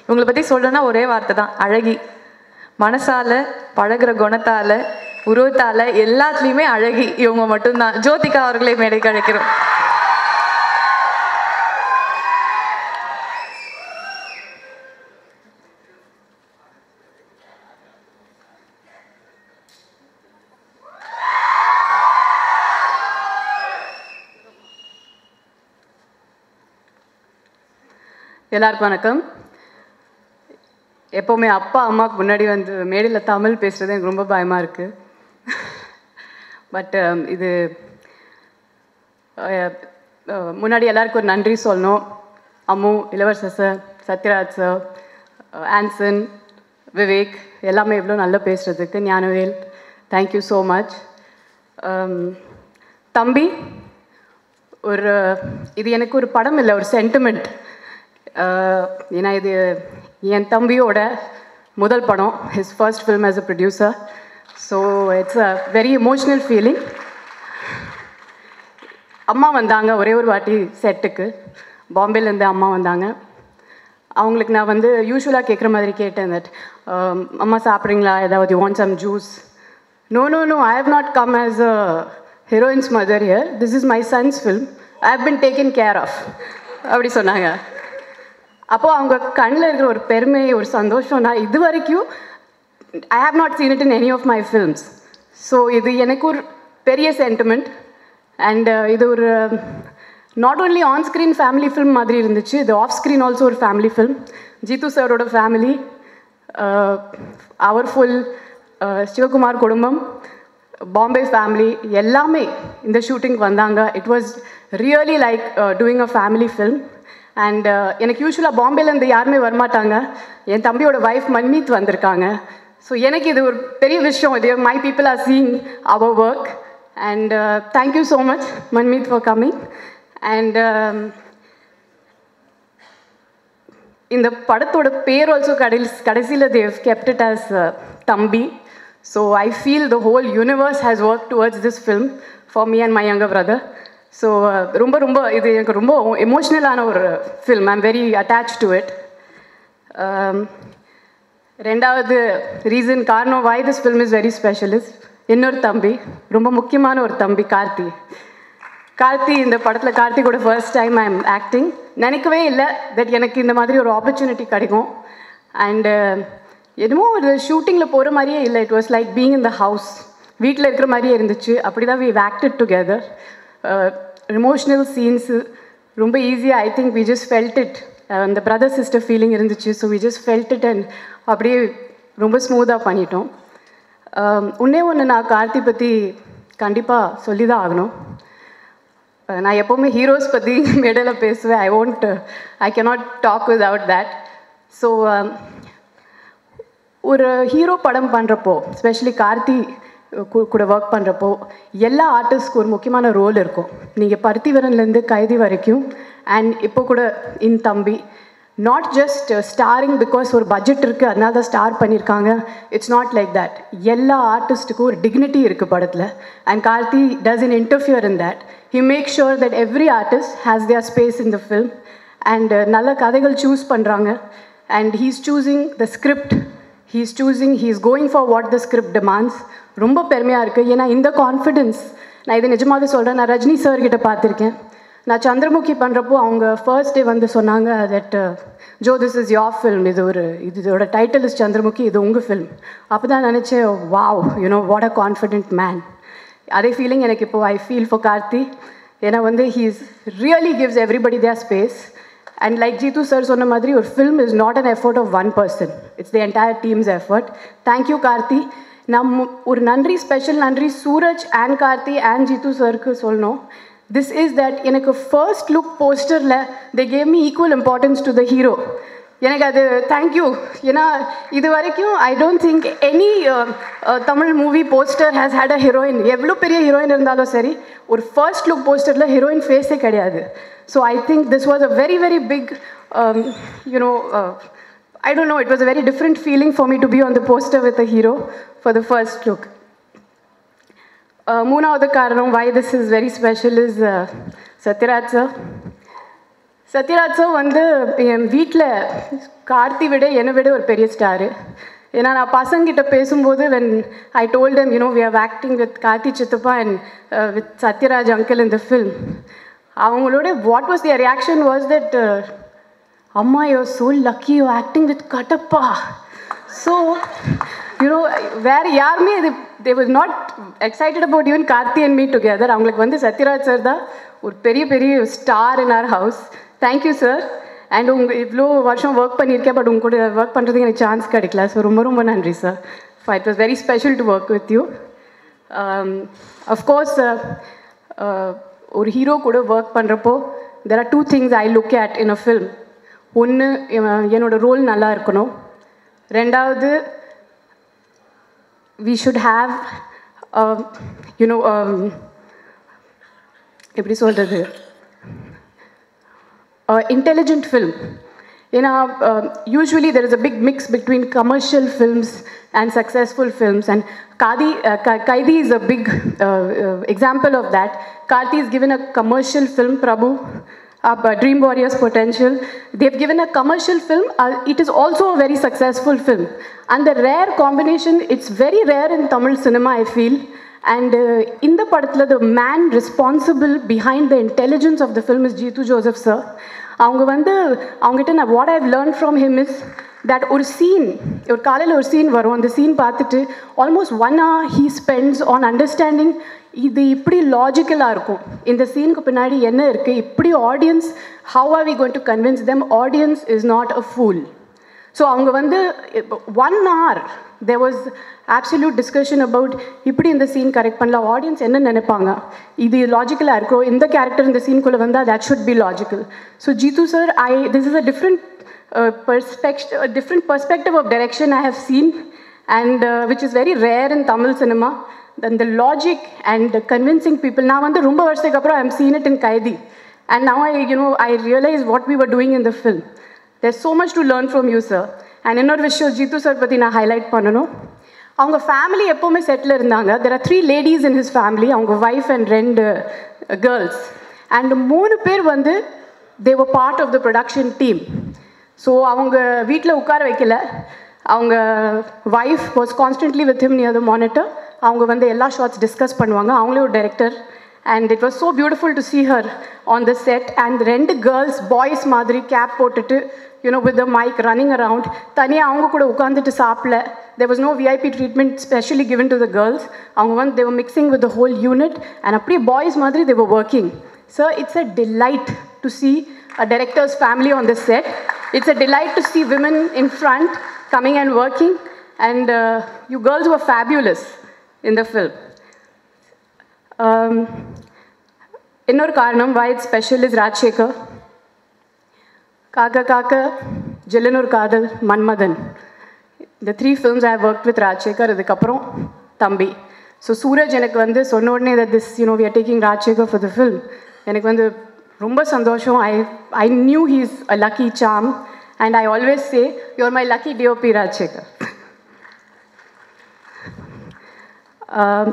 இவங்களை பற்றி சொல்கிறேன்னா ஒரே வார்த்தை தான், அழகி. மனசால், பழகிற குணத்தால், உருவத்தால், எல்லாத்துலேயுமே அழகி இவங்க மட்டும்தான். ஜோதிகா அவர்களே மேடைக்கு அழைக்கிறோம். எல்லாருக்கும் வணக்கம். எப்போவுமே அப்பா அம்மாவுக்கு முன்னாடி வந்து மேடையில் தமிழ் பேசுகிறது எனக்கு ரொம்ப பயமாக இருக்குது. பட் இது முன்னாடி எல்லாருக்கும் ஒரு நன்றி சொல்லணும். அம்மு, இளவரசர் sir, Sathyaraj sir, Anson, Vivek எல்லாமே எவ்வளோ நல்லா பேசுகிறதுக்கு. Gnanavel, thank you so much. தம்பி, இது எனக்கு ஒரு படம் இல்லை, ஒரு சென்டிமெண்ட். ஏன்னா இது என் தம்பியோட முதல் படம், his first film as a producer. So it's a very emotional feeling. அம்மா வந்தாங்க ஒரே ஒரு வாட்டி செட்டுக்கு, பாம்பேலேருந்து அம்மா வந்தாங்க. அவங்களுக்கு நான் வந்து யூஸ்வலாக கேட்குற மாதிரி கேட்டேன், தட் அம்மா சாப்பிட்றீங்களா, ஏதாவது you want some juice? No no no, I have not come as a heroine's mother here, this is my son's film, I have been taken care of அப்படி சொன்னாங்க. அப்போது அவங்க கண்ணில் இருக்கிற ஒரு பெருமை, ஒரு சந்தோஷம், நான் இது வரைக்கும் I have not seen it in any of my films. So இது எனக்கு ஒரு பெரிய சென்டிமெண்ட். அண்ட் இது ஒரு not only on screen family film மாதிரி இருந்துச்சு, இது ஆஃப் ஸ்க்ரீன் ஆல்சோ ஒரு ஃபேமிலி ஃபில்ம். ஜீத்து சாரோட ஃபேமிலி, அவர் ஃபுல் சிவகுமார் குடும்பம், பாம்பே ஃபேமிலி எல்லாமே இந்த ஷூட்டிங் வந்தாங்க. It was really like doing a family film. And எனக்கு யூஸ்வலாக பாம்பேலேருந்து யாருமே வரமாட்டாங்க. என் தம்பியோட ஒய்ஃப் மன்மீத் வந்திருக்காங்க. ஸோ எனக்கு இது ஒரு பெரிய விஷயம். இது my people are seeing our work. And thank you so much Manmeet for coming. And இந்த படத்தோட பேர் ஆல்சோ கடைசியில் Dev kept it as Thambi. So I feel the whole universe has work towards this film for me and my younger brother. So ரொம்ப இது எனக்கு ரொம்ப எமோஷ்னலான ஒரு film. I'm very attach to it. ரெண்டாவது ரீசன், காரணம் why this film is very special is இன்னொரு தம்பி, ரொம்ப முக்கியமான ஒரு தம்பி, கார்த்தி. இந்த படத்தில் கார்த்தி கூட first time I am acting. நினைக்கவே இல்லை தட் எனக்கு இந்த மாதிரி ஒரு ஆப்பர்ச்சுனிட்டி கிடைக்கும். அண்டு என்னமோ ஒரு ஷூட்டிங்கில் போகிற மாதிரியே இல்லை, it was like being in the house, வீட்டில் இருக்கிற மாதிரியே இருந்துச்சு. அப்படி தான் we acted together. Emotional scenes ரொம்ப ஈஸியாக, I think we just felt it. அந்த பிரதர் சிஸ்டர் ஃபீலிங் இருந்துச்சு. So we just felt it and அப்படியே ரொம்ப ஸ்மூத்தாக பண்ணிட்டோம். ஒன்றே ஒன்று நான் கார்த்தி பற்றி கண்டிப்பாக சொல்லி தான் ஆகணும். நான் எப்போவுமே ஹீரோஸ் பற்றி மேடையில் பேசுவேன். I cannot talk without that. So ஒரு ஹீரோ படம் பண்ணுறப்போ, ஸ்பெஷலி கார்த்தி கூட ஒர்க் பண்ணுறப்போ, எல்லா ஆர்டிஸ்ட்க்கு ஒரு முக்கியமான ரோல் இருக்கும். நீங்கள் பருத்திவரன்லேருந்து கைதி வரைக்கும், அண்ட் இப்போ கூட in Thambi, not just starring because ஒரு பட்ஜெட் இருக்குது அதனால தான் ஸ்டார் பண்ணியிருக்காங்க. It's not like that. எல்லா ஆர்டிஸ்ட்டுக்கும் ஒரு டிக்னிட்டி இருக்குது படத்தில். And Karthi doesn't interfere in that. He make sure that every artist has their space in the film. And நல்ல கதைகள் சூஸ் பண்ணுறாங்க. And he's choosing the script, he's going for what the script demands. ரொம்ப பெருமையாக இருக்குது. ஏன்னா இந்த confidence, நான் இது நிஜமாகவே சொல்கிறேன். நான் ரஜினி சார்கிட்ட பார்த்துருக்கேன். நான் சந்திரமுகி பண்ணுறப்போ அவங்க ஃபர்ஸ்ட் டே வந்து சொன்னாங்க that Jo this is your film, இதோட டைட்டில் இஸ் சந்திரமுகி, இது உங்கள் ஃபில்ம். அப்போ தான் நினச்சேன், wow, you know what a confident man. அதே ஃபீலிங் எனக்கு இப்போது ஐ ஃபீல் ஃபார் கார்த்தி. ஏன்னா வந்து he's really gives everybody their space. And like Jeethu sir சொன்ன மாதிரி, ஒரு film is not an effort of one person, it's the entire team's effort. Thank you Karthi. ஒரு நன்றி, ஸ்பெஷல் நன்றி சூரஜ் அண்ட் கார்த்தி அண்ட் ஜீத்து சாருக்கு சொல்லணும். திஸ் இஸ் தட் எனக்கு ஃபர்ஸ்ட் லுக் போஸ்டரில் they gave me equal importance to the hero. எனக்கு அது தேங்க்யூ. ஏன்னா இது வரைக்கும் I don't think any Tamil movie poster has had a heroine. எவ்வளோ பெரிய ஹீரோயின் இருந்தாலும் சரி, ஒரு ஃபர்ஸ்ட் லுக் போஸ்டரில் ஹீரோயின் ஃபேஸே கிடையாது. So I think this was a very very big I don't know, it was a very different feeling for me to be on the poster with a hero for the first look. மூணாவது காரணம் why this is very special is Satyaraj sir. Sathyaraj sir வந்து என் வீட்டில் கார்த்தி விட என்னை விட ஒரு பெரிய star. ஏன்னா நான் பசங்கிட்ட பேசும்போது when I told them, you know, we are acting with Karthi சித்தப்பா and with Satyaraj uncle in the film, அவங்களோட what was their reaction was that அம்மா you're so lucky you're acting with Katappa. So you know, வேறு யாருமே they were not excited about even Karthi and me together. அவங்களுக்கு வந்து Sathyaraj sir தான் ஒரு பெரிய பெரிய star in our house. Thank you sir. And இவ்வளோ வருஷம் ஒர்க் பண்ணியிருக்கேன், பட் உங்க கூட ஒர்க் பண்ணுறதுக்கு எனக்கு சான்ஸ் கிடைக்கல. ஸோ ரொம்ப ரொம்ப நன்றி sir. It was very special to work with you. Of course ஒரு ஹீரோ கூட ஒர்க் பண்ணுறப்போ there are two things I look at in a film. ஒன்று என்னோட ரோல் நல்லா இருக்கணும், ரெண்டாவது we should have you know எப்படி சொல்கிறது intelligent film. You know, usually there is a big mix between commercial films and successful films, and Kaidi is a big example of that. Karthi is given a commercial film, Prabhu, Dream Warriors Potential. They've given a commercial film. It is also a very successful film, and the rare combination, it's very rare in Tamil cinema, I feel. And in the particular, the man responsible behind the intelligence of the film is Jeetu Joseph sir. What I've learned from him is that ஒரு scene, ஒரு காலையில் ஒரு scene வரும், அந்த scene பார்த்துட்டு almost 1 hour he spends on understanding இது இப்படி லாஜிக்கலாக இருக்கும், இந்த சீனுக்கு பின்னாடி என்ன இருக்குது, இப்படி audience how are we going to convince them audience is not a fool. So அவங்க வந்து 1 hour there was absolute discussion about இப்படி இந்த சீன் கரெக்ட் பண்ணலாம், ஆடியன்ஸ் என்ன நினைப்பாங்க, இது லாஜிக்கலாக இருக்கிறோம், இந்த கேரக்டர் இந்த சீனுக்குள்ளே வந்தால் that should be logical. So Jeetu sir, this is a different perspective of direction I have seen, and which is very rare in Tamil cinema. Then the logic and convincing people. நான் வந்து ரொம்ப வருஷத்துக்கு அப்புறம் I am seeing it in Kaidi, and now I realize what we were doing in the film. There's so much to learn from you sir. And இன்னொரு விஷயம் Jeethu sir பற்றி நான் highlight பண்ணணும். அவங்க ஃபேமிலி எப்போவுமே செட்டில் இருந்தாங்க. There are 3 ladies in his family, அவங்க wife and 2 girls, and 3 பேர் வந்து they were part of the production team. So அவங்க வீட்டில் உட்கார வைக்கல, அவங்க wife was constantly with him near the monitor. அவங்க வந்து எல்லா ஷார்ட்ஸ் டிஸ்கஸ் பண்ணுவாங்க, அவங்களே ஒரு director. And it was so beautiful to see her on the set, and 2 girls, boys மாதிரி கேப் போட்டுட்டு, you know, with the mic running around. தனியாக அவங்க கூட உட்காந்துட்டு சாப்பிடல. There was no VIP treatment specially given to the girls. அவங்க வந்து they were mixing with the whole unit, and அப்படியே boys மாதிரி they were working. So it's a delight to see a director's family on the set. It's a delight to see women in front coming and working, and you girls were fabulous in the film. இன்னொரு காரணம் why it's special is Rajshekhar. காக்க காக்க, ஜில்லனூர் காதல், Manmadhan. The 3 films I have worked with Rajshekhar. இதுக்கப்புறம் தம்பி. So Suraj எனக்கு வந்து சொன்ன உடனே that this, you know, we are taking Rajshekhar for the film, எனக்கு வந்து ரொம்ப சந்தோஷம். I knew he's a lucky charm, and I always say you're my lucky DOP Rajshekhar.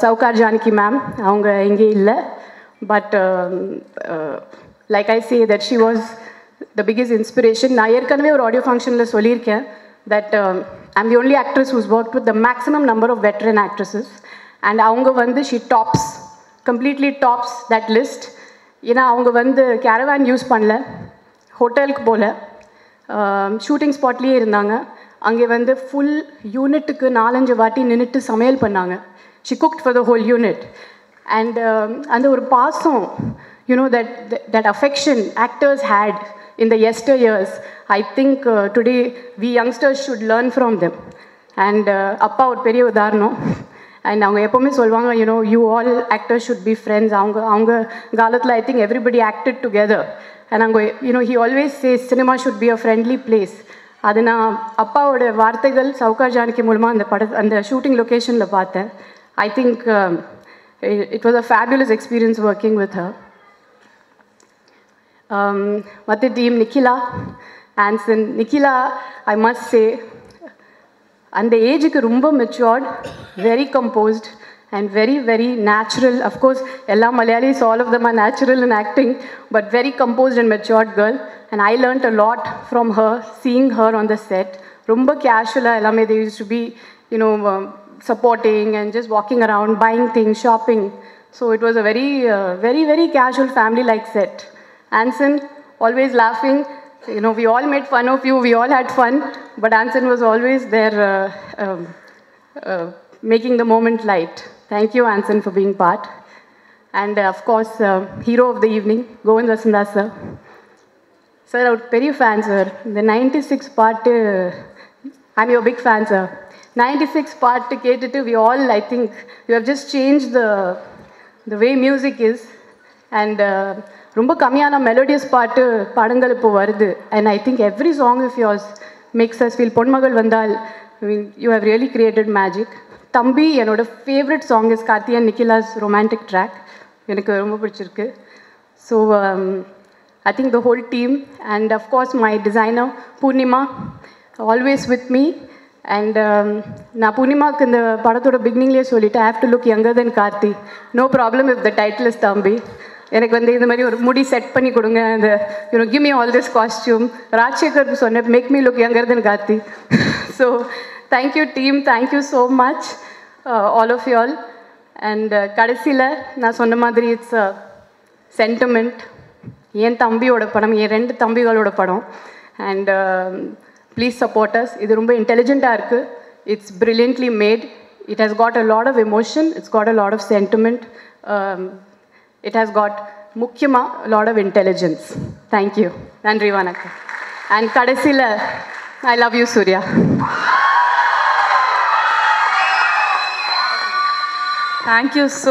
Sowcar Janaki ma'am, அவங்க இங்கே இல்லை, but like I say that she was the biggest inspiration. நான் ஏற்கனவே ஒரு ஆடியோ ஃபங்க்ஷனில் சொல்லியிருக்கேன் that I'm the only actress whose work with the maximum number of veteran actresses, and அவங்க வந்து she tops, completely tops that list. ஏன்னா அவங்க வந்து கேரவான் யூஸ் பண்ணல, ஹோட்டலுக்கு போகல, ஷூட்டிங் ஸ்பாட்லேயே இருந்தாங்க. அங்கே வந்து ஃபுல் யூனிட்டுக்கு 4-5 வாட்டி நின்றுட்டு சமையல் பண்ணாங்க. She cooked for the whole unit. And அந்த ஒரு பாசம், you know, that affection actors had in the yesteryears, I think today we youngsters should learn from them. And அப்பா ஒரு பெரிய உதாரணம். And அவங்க எப்போவுமே சொல்லுவாங்க, you know, you all actors should be friends. அவங்க காலத்தில் I think everybody acted together. And அவங்க, you know, he always says cinema should be a friendly place. அது நான் அப்பாவோட வார்த்தைகள் சவுகார் ஜானகி மூலமாக அந்த ஷூட்டிங் லொக்கேஷனில் பார்த்தேன். I think it was a fabulous experience working with her. With the team, Nikhila, Anson. Nikhila, I must say, அந்த ஏஜுக்கு ரொம்ப matured, very compost, and very, very natural. Of course, ella Malayalis, all of them are natural in acting, but very composed and matured girl. And I learnt a lot from her, seeing her on the set. Rumba casual, ellame they used to be, supporting and just walking around, buying things, shopping. So it was a very, very, very casual family-like set. Anson, always laughing. We all made fun of you, we all had fun, but Anson was always there making the moment light. Thank you, Anson, for being part. And of course, hero of the evening, Govind Vasandas sir. Sir, I'm a very fan, sir. The 96 part, I'm your big fan, sir. 96 part, we all, I think, you have just changed the way music is. And ரொம்ப கம்மியான melodious பாடங்கள் இப்போ வருது. And I think every song of yours makes us feel பொன்மகள் வந்தால். I mean, you have really created magic. Thambi, என்னோட favourite song is Karthi and Nikhila's romantic track. எனக்கு ரொம்ப பிடிச்சிருக்கு. So I think the whole team, and of course my designer Purnima, always with me. And நான் பூர்ணிமாவுக்கு இந்த படத்தோட பிகினிங்லேயே சொல்லிட்டேன், I have to look younger than Karthi. No problem if the title is தம்பி. எனக்கு இந்த மாதிரி ஒரு முடி செட் பண்ணி கொடுங்க, அந்த give me all this costume. ராஜசேகருக்கு சொன்னேன், make me look younger than Karthi. So thank you team, thank you so much, all of you all. And கடைசியில் நான் சொன்ன மாதிரி இட்ஸ் சென்டிமெண்ட். என் தம்பியோட படம், என் 2 தம்பிகளோட படம். And please support us. இது ரொம்ப இன்டெலிஜென்ட்டாக இருக்குது. It's brilliantly made. It has got a lot of emotion. It's got a lot of sentiment. It has got முக்கியமா a lot of intelligence. Thank you. நன்றி, வணக்கம். And கடைசியில் I love you, Surya. Thank you so